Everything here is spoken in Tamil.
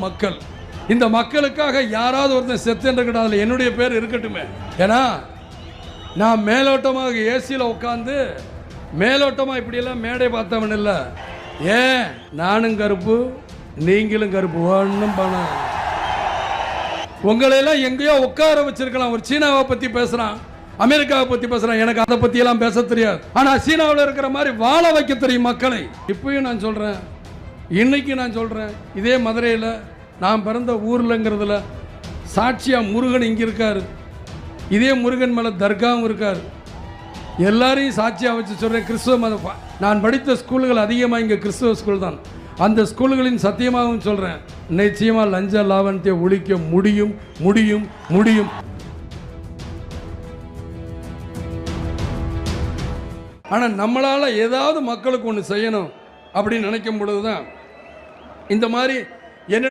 மக்கள். இந்த மக்களுக்காக யாராவது ஒருத்தன் செத்துன்னு அதில் என்னுடைய பேர் இருக்கட்டுமே. ஏன்னா நான் மேலோட்டமாக ஏசியில் உட்காந்து மேலோட்டமாக இப்படியெல்லாம் மேடை பார்த்தவன் இல்லை. ஏன் நானும் கருப்பு நீங்களும் கருப்பு ஒன்றும் பணம். உங்களையெல்லாம் எங்கேயோ உட்கார வச்சிருக்கலாம். ஒரு சீனாவை பற்றி பேசுகிறான், அமெரிக்காவை பற்றி பேசுகிறான். எனக்கு அதை பற்றியெல்லாம் பேச தெரியாது. ஆனால் சீனாவில் இருக்கிற மாதிரி வாழ வைக்க தெரியும் மக்களை. இப்பயும் நான் சொல்கிறேன், இன்னைக்கு நான் சொல்கிறேன், இதே மதுரையில் நான் பிறந்த ஊர்லங்கிறதுல சாட்சியாக முருகன் இங்கே இருக்கார். இதே முருகன் மேலே தர்காவும் இருக்கார். எல்லாரையும் சாட்சியாக வச்சு சொல்கிறேன். கிறிஸ்துவ மதம் நான் படித்த ஸ்கூல்கள் அதிகமாக இங்கே கிறிஸ்துவ ஸ்கூல் தான். அந்த ஸ்கூல்களின் சத்தியமாகவும் சொல்கிறேன், நிச்சயமாக லஞ்ச லாவணத்தை ஒழிக்க முடியும் முடியும் முடியும். ஆனால் நம்மளால் ஏதாவது மக்களுக்கு ஒன்று செய்யணும் அப்படின்னு நினைக்கும் பொழுது தான் இந்த மாதிரி என்ன